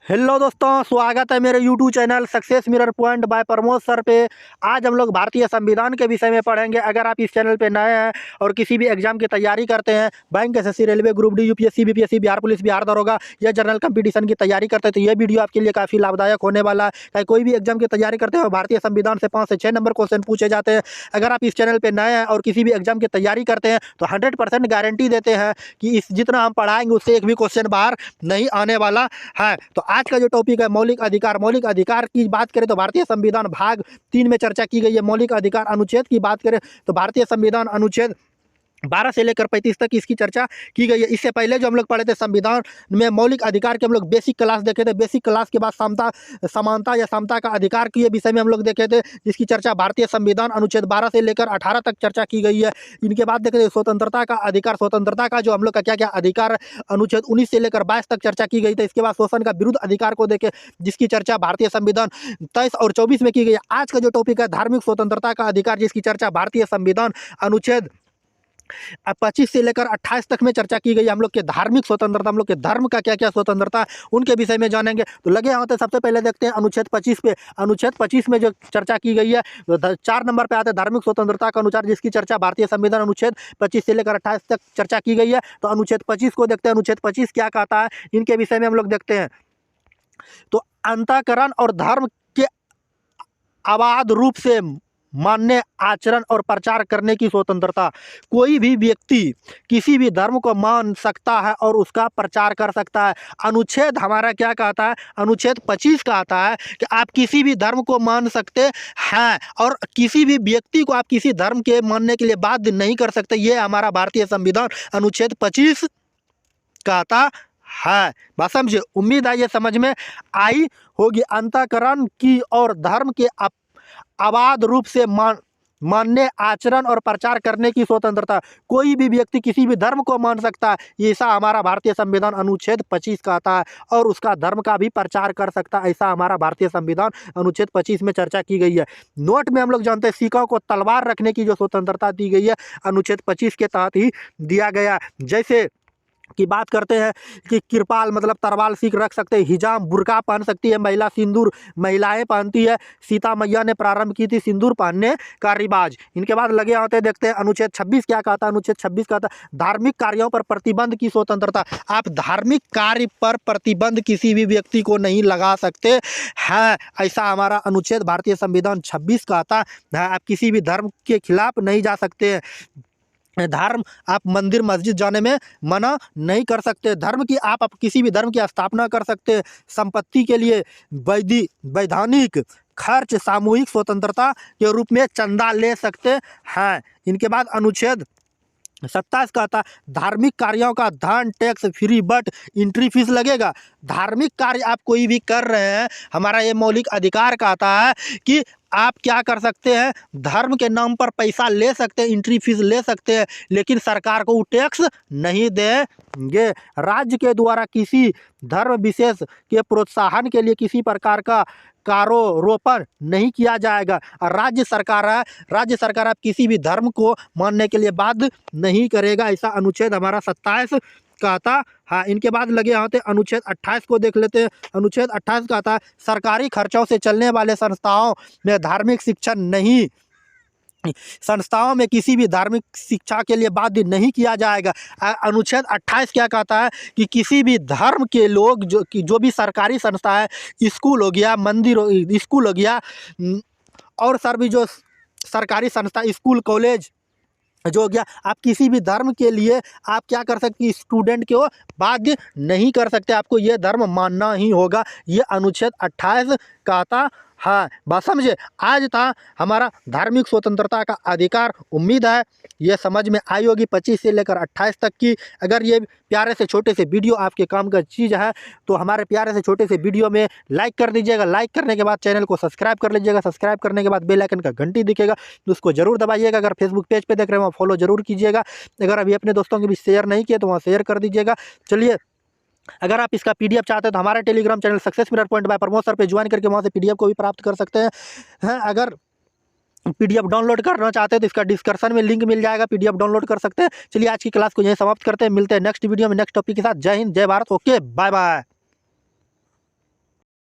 Hello दोस्तों, स्वागत है मेरे YouTube channel success mirror point by Pramod sir पे। आज हम लोग भारतीय संविधान के विषय में पढ़ेंगे। अगर आप इस चैनल पे नए हैं और किसी भी एग्जाम की तैयारी करते हैं, bank, SSC, railway, group D, UPSC, BPSC, Bihar police, Bihar दरोगा या जनरल कंपटीशन की तैयारी करते हैं, तो ये वीडियो आपके लिए काफ़ी लाभदायक होने वाला है। चाहे कोई भी एग्जाम की तैयारी करते हैं, भारतीय संविधान से 5 से 6 नंबर क्वेश्चन पूछे जाते हैं। अगर आप इस चैनल पर नए हैं और किसी भी एग्जाम की तैयारी करते हैं, तो 100% गारंटी देते हैं कि इस जितना हम पढ़ाएंगे उससे एक भी क्वेश्चन बाहर नहीं आने वाला है। तो आज का जो टॉपिक है मौलिक अधिकार की बात करें तो भारतीय संविधान भाग 3 में चर्चा की गई है। मौलिक अधिकार अनुच्छेद की बात करें तो भारतीय संविधान अनुच्छेद 12 से लेकर 35 तक इसकी चर्चा की गई है। इससे पहले जो हम लोग पढ़े थे संविधान में मौलिक अधिकार के हम लोग बेसिक क्लास देखे थे। बेसिक क्लास के बाद समानता या समता का अधिकार के विषय में हम लोग देखे थे, जिसकी चर्चा भारतीय संविधान अनुच्छेद 12 से लेकर 18 तक चर्चा की गई है। इनके बाद देखे थे स्वतंत्रता का अधिकार। स्वतंत्रता का जो हम लोग का क्या क्या अधिकार अनुच्छेद 19 से लेकर 22 तक चर्चा की गई थी। इसके बाद शोषण का विरुद्ध अधिकार को देखे, जिसकी चर्चा भारतीय संविधान 23 और 24 में की गई है। आज का जो टॉपिक है धार्मिक स्वतंत्रता का अधिकार, जिसकी चर्चा भारतीय संविधान अनुच्छेद 25 से लेकर 28 तक में चर्चा की गई। हम लोग के धार्मिक स्वतंत्रता, हम लोग के धर्म का क्या क्या स्वतंत्रता, उनके विषय में जानेंगे। तो लगे होते सबसे पहले देखते हैं अनुच्छेद 25 पे। अनुच्छेद 25 में जो चर्चा की गई है, तो 4 नंबर पे आते हैं धार्मिक स्वतंत्रता का अनुच्छेद, जिसकी चर्चा भारतीय संविधान अनुच्छेद 25 से लेकर 28 तक चर्चा की गई है। तो अनुच्छेद 25 को देखते हैं। अनुच्छेद 25 क्या कहता है, इनके विषय में हम लोग देखते हैं। तो अंतःकरण और धर्म के अबाध रूप से मानने, आचरण और प्रचार करने की स्वतंत्रता। कोई भी व्यक्ति किसी भी धर्म को मान सकता है और उसका प्रचार कर सकता है। अनुच्छेद हमारा क्या कहता है, अनुच्छेद 25 कहता है कि आप किसी भी धर्म को मान सकते हैं और किसी भी व्यक्ति को आप किसी धर्म के मानने के लिए बाध्य नहीं कर सकते। ये हमारा भारतीय संविधान अनुच्छेद 25 कहता है। बात समझे, उम्मीद है ये समझ में आई होगी। अंतःकरण की और धर्म के अबाध रूप से मानने, आचरण और प्रचार करने की स्वतंत्रता। कोई भी व्यक्ति किसी भी धर्म को मान सकता है, ऐसा हमारा भारतीय संविधान अनुच्छेद 25 कहता है, और उसका धर्म का भी प्रचार कर सकता है, ऐसा हमारा भारतीय संविधान अनुच्छेद 25 में चर्चा की गई है। नोट में हम लोग जानते हैं सिखों को तलवार रखने की जो स्वतंत्रता दी गई है, अनुच्छेद 25 के तहत ही दिया गया। जैसे की बात करते हैं कि कृपाल मतलब तरवाल सिख रख सकते हैं, हिजाम बुर्का पहन सकती है महिला, सिंदूर महिलाएं पहनती है। सीता मैया ने प्रारंभ की थी सिंदूर पहनने का रिवाज। इनके बाद लगे होते देखते हैं अनुच्छेद 26 क्या कहता है। अनुच्छेद 26 कहता है धार्मिक कार्यों पर प्रतिबंध की स्वतंत्रता। आप धार्मिक कार्य पर प्रतिबंध किसी भी व्यक्ति को नहीं लगा सकते हैं, ऐसा हमारा अनुच्छेद भारतीय संविधान 26 कहता है। आप किसी भी धर्म के खिलाफ नहीं जा सकते हैं। धर्म आप मंदिर मस्जिद जाने में मना नहीं कर सकते। धर्म की आप किसी भी धर्म की स्थापना कर सकते हैं। संपत्ति के लिए वैधानिक खर्च सामूहिक स्वतंत्रता के रूप में चंदा ले सकते हैं। इनके बाद अनुच्छेद 27 कहता धार्मिक कार्यों का धन tax free but entry fees लगेगा। धार्मिक कार्य आप कोई भी कर रहे हैं, हमारा ये मौलिक अधिकार कहता है कि आप क्या कर सकते हैं, धर्म के नाम पर पैसा ले सकते हैं, एंट्री फीस ले सकते हैं, लेकिन सरकार को वो टैक्स नहीं देंगे। राज्य के द्वारा किसी धर्म विशेष के प्रोत्साहन के लिए किसी प्रकार का कारोरोपण नहीं किया जाएगा। और राज्य सरकार आप किसी भी धर्म को मानने के लिए बाध्य नहीं करेगा, ऐसा अनुच्छेद हमारा 27 कहता। हाँ, इनके बाद लगे होते अनुच्छेद 28 को देख लेते हैं। अनुच्छेद 28 कहता है सरकारी खर्चों से चलने वाले संस्थाओं में धार्मिक शिक्षा नहीं, संस्थाओं में किसी भी धार्मिक शिक्षा के लिए बाध्य नहीं किया जाएगा। अनुच्छेद 28 क्या कहता है कि किसी भी धर्म के लोग जो भी सरकारी संस्था है, स्कूल हो गया, मंदिर स्कूल हो गया, और सर भी जो सरकारी संस्था स्कूल कॉलेज जो हो गया, आप किसी भी धर्म के लिए आप क्या कर सकते, स्टूडेंट को बाध्य नहीं कर सकते, आपको ये धर्म मानना ही होगा। ये अनुच्छेद 28 कहता। हाँ, बात समझे। आज था हमारा धार्मिक स्वतंत्रता का अधिकार। उम्मीद है ये समझ में आई होगी 25 से लेकर 28 तक की। अगर ये प्यारे से छोटे से वीडियो आपके काम का चीज़ है तो हमारे प्यारे से छोटे से वीडियो में लाइक कर दीजिएगा। लाइक करने के बाद चैनल को सब्सक्राइब कर लीजिएगा। सब्सक्राइब करने के बाद बेल आइकन का घंटी दिखेगा तो उसको जरूर दबाइएगा। अगर फेसबुक पेज पे देख रहे हैं वहाँ फॉलो जरूर कीजिएगा। अगर अभी अपने दोस्तों के भी शेयर नहीं किए तो वहाँ शेयर कर दीजिएगा। चलिए, अगर आप इसका पीडीएफ चाहते हैं तो हमारे Telegram channel success mirror point by Pramod sir पे ज्वाइन करके वहाँ से पीडीएफ को भी प्राप्त कर सकते हैं। अगर पीडीएफ डाउनलोड करना चाहते हैं तो इसका डिस्क्रिप्शन में लिंक मिल जाएगा, पीडीएफ डाउनलोड कर सकते हैं। चलिए, आज की क्लास को यहीं समाप्त करते हैं। मिलते हैं नेक्स्ट वीडियो में नेक्स्ट टॉपिक के साथ। जय हिंद, जय भारत। Okay, bye bye.